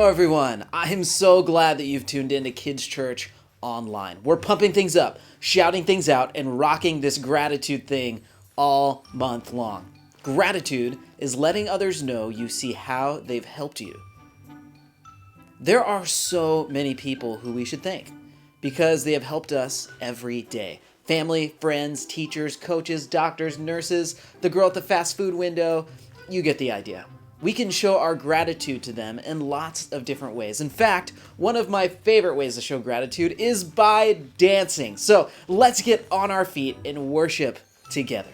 Hello, everyone. I'm so glad that you've tuned in to Kids Church Online. We're pumping things up, shouting things out, and rocking this gratitude thing all month long. Gratitude is letting others know you see how they've helped you. There are so many people who we should thank because they have helped us every day. Family, friends, teachers, coaches, doctors, nurses, the girl at the fast food window. You get the idea. We can show our gratitude to them in lots of different ways. In fact, one of my favorite ways to show gratitude is by dancing. So let's get on our feet and worship together.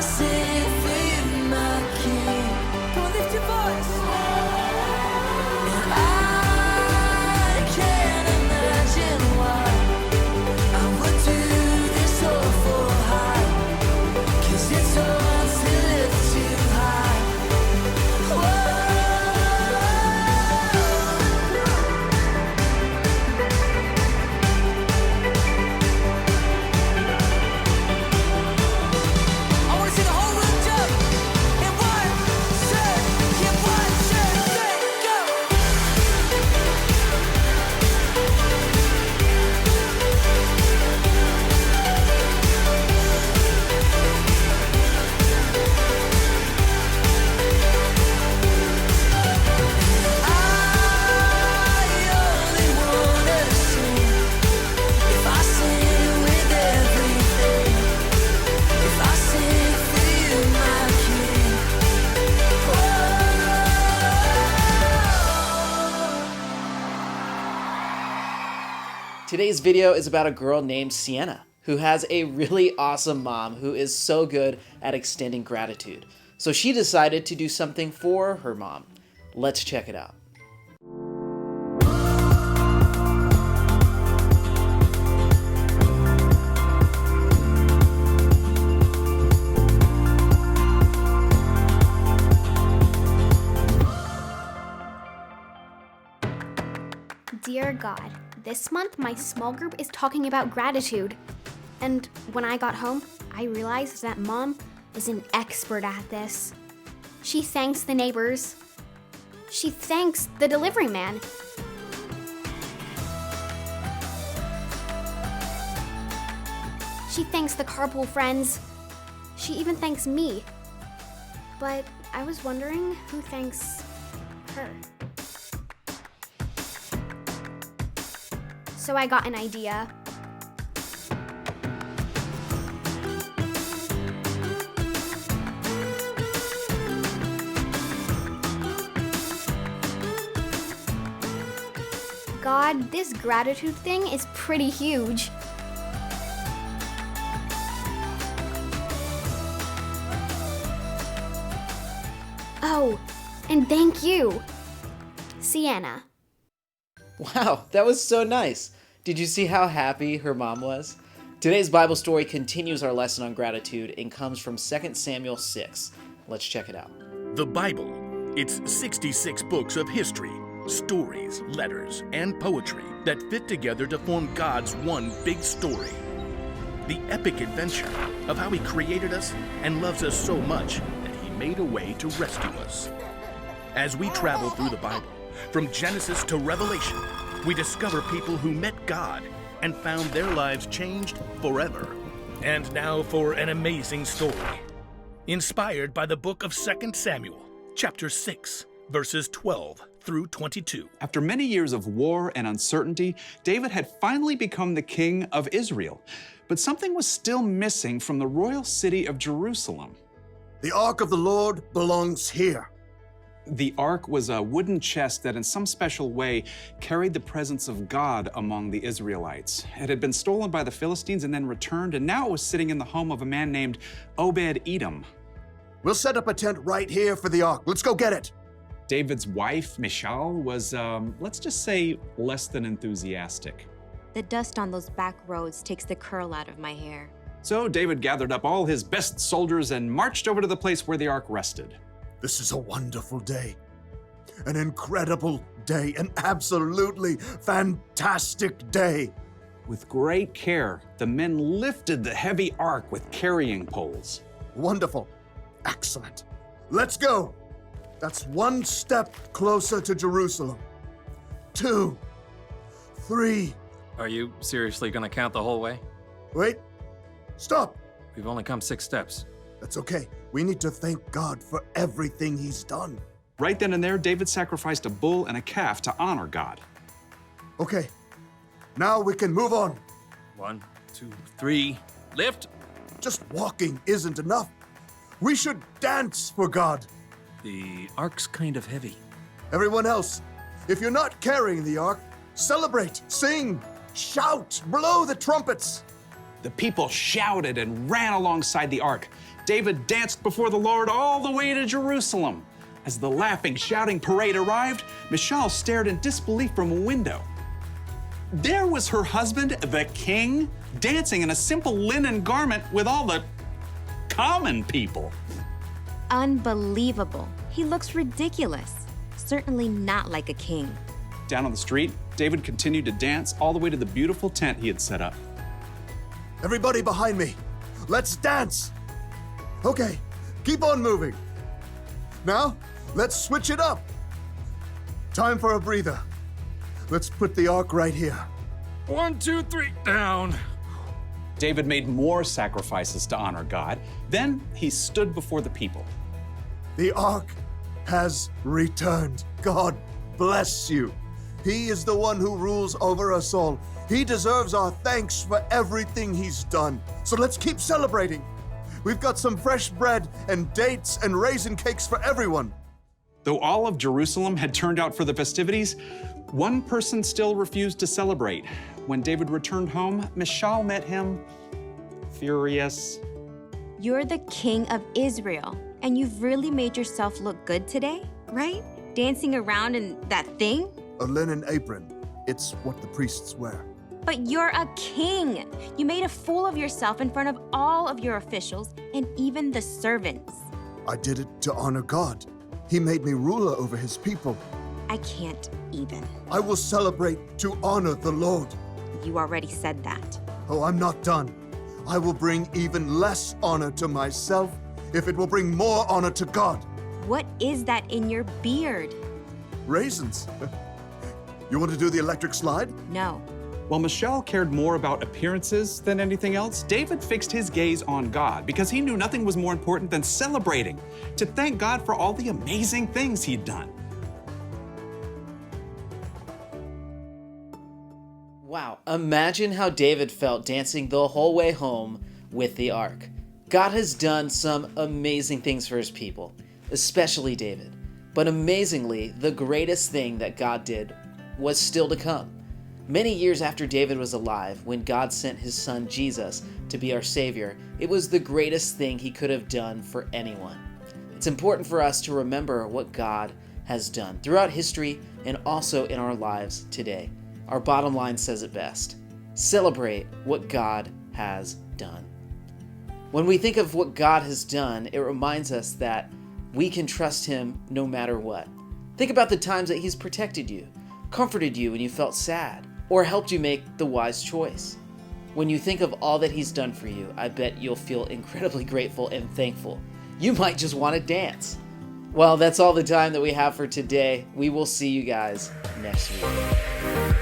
sing for you, my King. Come on, lift your voice. And I can't imagine why I would do this all for high, 'cause it's hard to live too high. I wanna see the whole room jump. In 1, 2, in 1, 2, 3, go. I only wanna sing if I sing with everything. If I sing for you, my King. Today's video is about a girl named Sienna who has a really awesome mom who is so good at extending gratitude. So she decided to do something for her mom. Let's check it out. Dear God, this month my small group is talking about gratitude. And when I got home, I realized that Mom is an expert at this. She thanks the neighbors. She thanks the delivery man. She thanks the carpool friends. She even thanks me. But I was wondering who thanks her. So I got an idea. God, this gratitude thing is pretty huge. Oh, and thank you, Sienna. Wow, that was so nice. Did you see how happy her mom was? Today's Bible story continues our lesson on gratitude and comes from 2 Samuel 6. Let's check it out. The Bible. It's 66 books of history, stories, letters, and poetry that fit together to form God's one big story. The epic adventure of how He created us and loves us so much that He made a way to rescue us. As we travel through the Bible, from Genesis to Revelation, we discover people who met God and found their lives changed forever. And now for an amazing story, inspired by the book of 2 Samuel, chapter 6, verses 12 through 22. After many years of war and uncertainty, David had finally become the king of Israel. But something was still missing from the royal city of Jerusalem. The Ark of the Lord belongs here. The Ark was a wooden chest that in some special way carried the presence of God among the Israelites. It had been stolen by the Philistines and then returned, and now it was sitting in the home of a man named Obed-Edom. We'll set up a tent right here for the Ark. Let's go get it. David's wife, Michal, was, let's just say, less than enthusiastic. The dust on those back roads takes the curl out of my hair. So David gathered up all his best soldiers and marched over to the place where the Ark rested. This is a wonderful day. An incredible day. An absolutely fantastic day. With great care, the men lifted the heavy Ark with carrying poles. Wonderful. Excellent. Let's go. That's one step closer to Jerusalem. 2, 3. Are you seriously gonna count the whole way? Wait. Stop. We've only come 6 steps. That's okay. We need to thank God for everything He's done. Right then and there, David sacrificed a bull and a calf to honor God. Okay. Now we can move on. 1, 2, 3, lift! Just walking isn't enough. We should dance for God. The ark's kind of heavy. Everyone else, if you're not carrying the Ark, celebrate, sing, shout, blow the trumpets. The people shouted and ran alongside the Ark. David danced before the Lord all the way to Jerusalem. As the laughing, shouting parade arrived, Michal stared in disbelief from a window. There was her husband, the king, dancing in a simple linen garment with all the common people. Unbelievable. He looks ridiculous. Certainly not like a king. Down on the street, David continued to dance all the way to the beautiful tent he had set up. Everybody behind me, let's dance. Okay, keep on moving. Now, let's switch it up. Time for a breather. Let's put the ark right here. 1, 2, 3, down. David made more sacrifices to honor God. Then he stood before the people. The ark has returned. God bless you. He is the one who rules over us all. He deserves our thanks for everything he's done. So let's keep celebrating. We've got some fresh bread and dates and raisin cakes for everyone. Though all of Jerusalem had turned out for the festivities, one person still refused to celebrate. When David returned home, Michal met him furious. You're the king of Israel, and you've really made yourself look good today, right? Dancing around in that thing? A linen apron. It's what the priests wear. But you're a king. You made a fool of yourself in front of all of your officials and even the servants. I did it to honor God. He made me ruler over his people. I can't even. I will celebrate to honor the Lord. You already said that. Oh, I'm not done. I will bring even less honor to myself if it will bring more honor to God. What is that in your beard? Raisins. You want to do the electric slide? No. While Michal cared more about appearances than anything else, David fixed his gaze on God because he knew nothing was more important than celebrating, to thank God for all the amazing things he'd done. Wow, imagine how David felt dancing the whole way home with the ark. God has done some amazing things for his people, especially David. But amazingly, the greatest thing that God did was still to come. Many years after David was alive, when God sent his son Jesus to be our Savior, it was the greatest thing he could have done for anyone. It's important for us to remember what God has done throughout history and also in our lives today. Our bottom line says it best. Celebrate what God has done. When we think of what God has done, it reminds us that we can trust him no matter what. Think about the times that he's protected you, comforted you when you felt sad, or helped you make the wise choice. When you think of all that he's done for you, I bet you'll feel incredibly grateful and thankful. You might just want to dance. Well, that's all the time that we have for today. We will see you guys next week.